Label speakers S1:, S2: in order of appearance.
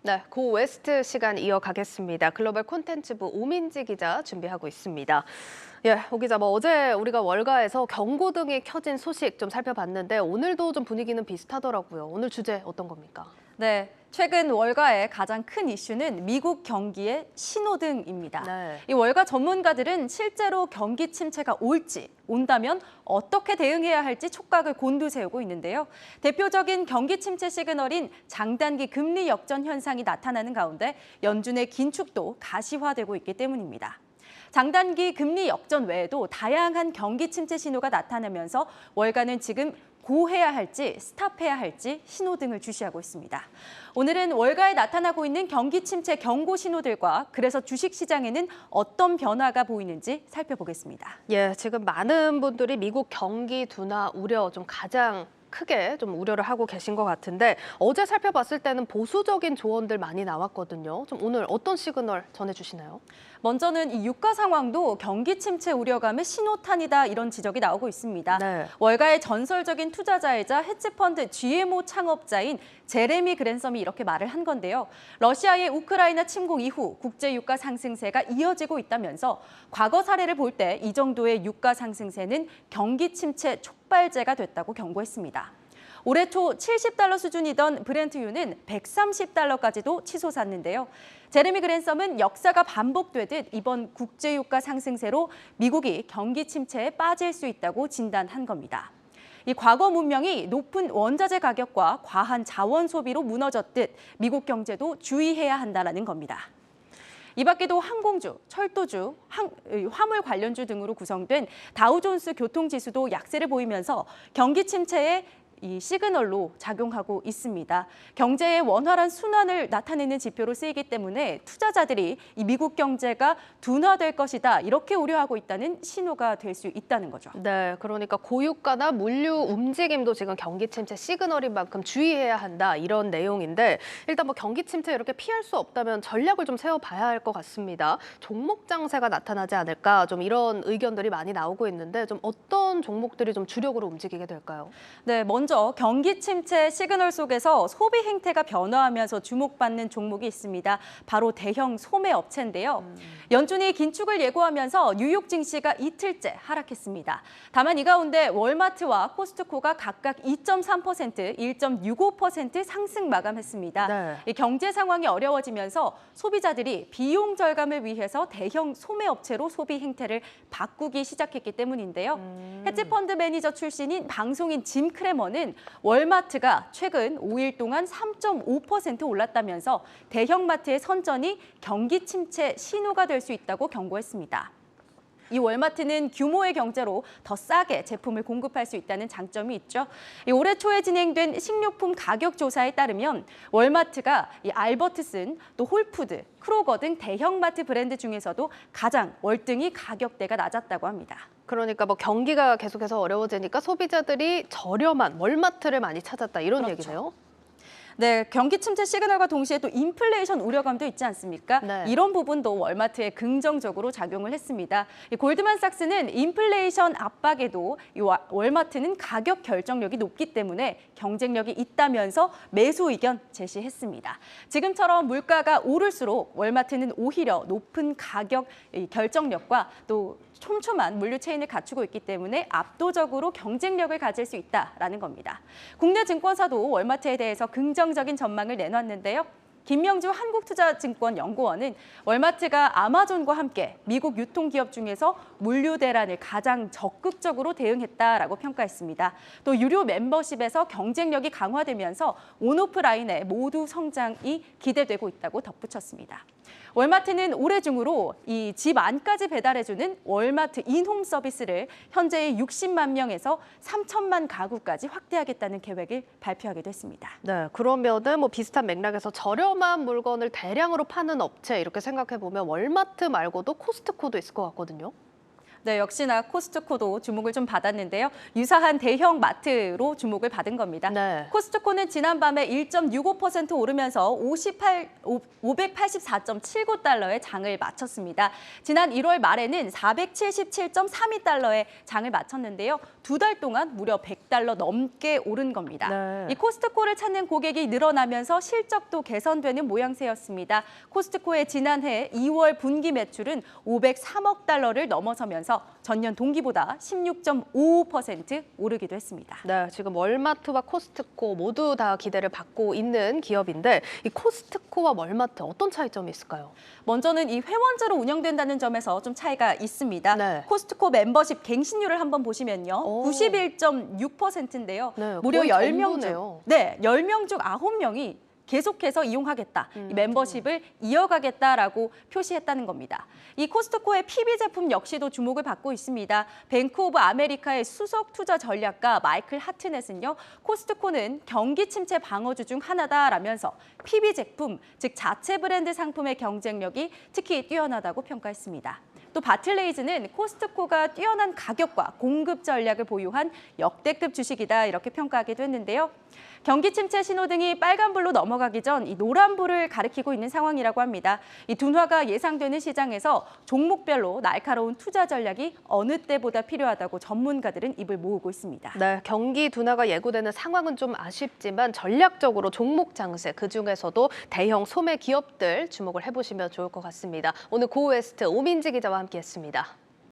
S1: 네, 고 웨스트 시간 이어가겠습니다. 글로벌 콘텐츠부 오민지 기자 준비하고 있습니다. 예, 오 기자, 어제 우리가 월가에서 경고등이 켜진 소식 좀 살펴봤는데 오늘도 좀 분위기는 비슷하더라고요. 오늘 주제 어떤 겁니까?
S2: 네, 최근 월가의 가장 큰 이슈는 미국 경기의 신호등입니다.
S1: 네.
S2: 이 월가 전문가들은 실제로 경기 침체가 온다면 어떻게 대응해야 할지 촉각을 곤두세우고 있는데요. 대표적인 경기 침체 시그널인 장단기 금리 역전 현상이 나타나는 가운데 연준의 긴축도 가시화되고 있기 때문입니다. 장단기 금리 역전 외에도 다양한 경기 침체 신호가 나타나면서 월가는 지금 고해야 할지 스탑해야 할지 신호등을 주시하고 있습니다. 오늘은 월가에 나타나고 있는 경기 침체 경고 신호들과 그래서 주식시장에는 어떤 변화가 보이는지 살펴보겠습니다.
S1: 예, 지금 많은 분들이 미국 경기 둔화 우려 좀 가장 크게 좀 우려를 하고 계신 것 같은데 어제 살펴봤을 때는 보수적인 조언들 많이 나왔거든요. 좀 오늘 어떤 시그널 전해주시나요?
S2: 먼저는 이 유가 상황도 경기 침체 우려감의 신호탄이다 이런 지적이 나오고 있습니다.
S1: 네.
S2: 월가의 전설적인 투자자이자 헤지펀드 GMO 창업자인 제레미 그랜섬이 이렇게 말을 한 건데요. 러시아의 우크라이나 침공 이후 국제 유가 상승세가 이어지고 있다면서 과거 사례를 볼 때 이 정도의 유가 상승세는 경기 침체 촉발제가 됐다고 경고했습니다. 올해 초 70달러 수준이던 브렌트유는 130달러까지도 치솟았는데요. 제레미 그랜섬은 역사가 반복되듯 이번 국제유가 상승세로 미국이 경기 침체에 빠질 수 있다고 진단한 겁니다. 이 과거 문명이 높은 원자재 가격과 과한 자원 소비로 무너졌듯 미국 경제도 주의해야 한다는 겁니다. 이 밖에도 항공주, 철도주, 화물 관련주 등으로 구성된 다우존스 교통지수도 약세를 보이면서 경기 침체에 이 시그널로 작용하고 있습니다. 경제의 원활한 순환을 나타내는 지표로 쓰이기 때문에 투자자들이 이 미국 경제가 둔화될 것이다 이렇게 우려하고 있다는 신호가 될 수 있다는 거죠.
S1: 네, 그러니까 고유가나 물류 움직임도 지금 경기 침체 시그널인 만큼 주의해야 한다 이런 내용인데 일단 경기 침체 이렇게 피할 수 없다면 전략을 좀 세워봐야 할 것 같습니다. 종목 장세가 나타나지 않을까 좀 이런 의견들이 많이 나오고 있는데 좀 어떤 종목들이 좀 주력으로 움직이게 될까요?
S2: 네, 먼저 경기 침체 시그널 속에서 소비 행태가 변화하면서 주목받는 종목이 있습니다. 바로 대형 소매 업체인데요. 연준이 긴축을 예고하면서 뉴욕 증시가 이틀째 하락했습니다. 다만 이 가운데 월마트와 코스트코가 각각 2.3%, 1.65% 상승 마감했습니다.
S1: 네.
S2: 이 경제 상황이 어려워지면서 소비자들이 비용 절감을 위해서 대형 소매 업체로 소비 행태를 바꾸기 시작했기 때문인데요. 헤지펀드 매니저 출신인 방송인 짐 크레머는 월마트가 최근 5일 동안 3.5% 올랐다면서 대형마트의 선전이 경기 침체 신호가 될 수 있다고 경고했습니다. 이 월마트는 규모의 경제로 더 싸게 제품을 공급할 수 있다는 장점이 있죠. 올해 초에 진행된 식료품 가격 조사에 따르면 월마트가 이 알버트슨, 또 홀푸드, 크로거 등 대형마트 브랜드 중에서도 가장 월등히 가격대가 낮았다고 합니다.
S1: 그러니까 경기가 계속해서 어려워지니까 소비자들이 저렴한 월마트를 많이 찾았다 이런
S2: 그렇죠.
S1: 얘기네요.
S2: 네, 경기 침체 시그널과 동시에 또 인플레이션 우려감도 있지 않습니까?
S1: 네.
S2: 이런 부분도 월마트에 긍정적으로 작용을 했습니다. 이 골드만삭스는 인플레이션 압박에도 이 월마트는 가격 결정력이 높기 때문에 경쟁력이 있다면서 매수 의견 제시했습니다. 지금처럼 물가가 오를수록 월마트는 오히려 높은 가격 결정력과 또 촘촘한 물류 체인을 갖추고 있기 때문에 압도적으로 경쟁력을 가질 수 있다라는 겁니다. 국내 증권사도 월마트에 대해서 긍정적인 전망을 내놨는데요. 김명주 한국투자증권 연구원은 월마트가 아마존과 함께 미국 유통기업 중에서 물류 대란을 가장 적극적으로 대응했다라고 평가했습니다. 또 유료 멤버십에서 경쟁력이 강화되면서 온오프라인의 모두 성장이 기대되고 있다고 덧붙였습니다. 월마트는 올해 중으로 이 집 안까지 배달해주는 월마트 인홈 서비스를 현재의 60만 명에서 3천만 가구까지 확대하겠다는 계획을 발표하기도 했습니다.
S1: 네, 그러면은 비슷한 맥락에서 저렴한 물건을 대량으로 파는 업체 이렇게 생각해 보면 월마트 말고도 코스트코도 있을 것 같거든요.
S2: 네, 역시나 코스트코도 주목을 좀 받았는데요. 유사한 대형 마트로 주목을 받은 겁니다.
S1: 네.
S2: 코스트코는 지난밤에 1.65% 오르면서 584.79달러의 장을 마쳤습니다. 지난 1월 말에는 477.32달러의 장을 마쳤는데요. 2달 동안 무려 100달러 넘게 오른 겁니다.
S1: 네.
S2: 이 코스트코를 찾는 고객이 늘어나면서 실적도 개선되는 모양새였습니다. 코스트코의 지난해 2월 분기 매출은 503억 달러를 넘어서면서 전년 동기보다 16.55% 오르기도 했습니다.
S1: 네, 지금 월마트와 코스트코 모두 다 기대를 받고 있는 기업인데 이 코스트코와 월마트 어떤 차이점이 있을까요?
S2: 먼저는 이 회원제로 운영된다는 점에서 좀 차이가 있습니다.
S1: 네.
S2: 코스트코 멤버십 갱신율을 한번 보시면요.
S1: 오.
S2: 91.6%인데요.
S1: 네,
S2: 무려
S1: 거의
S2: 10명
S1: 전부네요.
S2: 중, 네, 10명 중 9명이 계속해서 이용하겠다, 이 멤버십을 이어가겠다라고 표시했다는 겁니다. 이 코스트코의 PB 제품 역시도 주목을 받고 있습니다. 뱅크 오브 아메리카의 수석 투자 전략가 마이클 하트넷은요, 코스트코는 경기 침체 방어주 중 하나다라면서 PB 제품, 즉 자체 브랜드 상품의 경쟁력이 특히 뛰어나다고 평가했습니다. 또 바틀레이즈는 코스트코가 뛰어난 가격과 공급 전략을 보유한 역대급 주식이다 이렇게 평가하기도 했는데요. 경기 침체 신호등이 빨간불로 넘어가기 전 이 노란불을 가리키고 있는 상황이라고 합니다. 이 둔화가 예상되는 시장에서 종목별로 날카로운 투자 전략이 어느 때보다 필요하다고 전문가들은 입을 모으고 있습니다.
S1: 네, 경기 둔화가 예고되는 상황은 좀 아쉽지만 전략적으로 종목 장세, 그중에서도 대형 소매 기업들 주목을 해보시면 좋을 것 같습니다. 오늘 고웨스트 오민지 기자와 함께했습니다.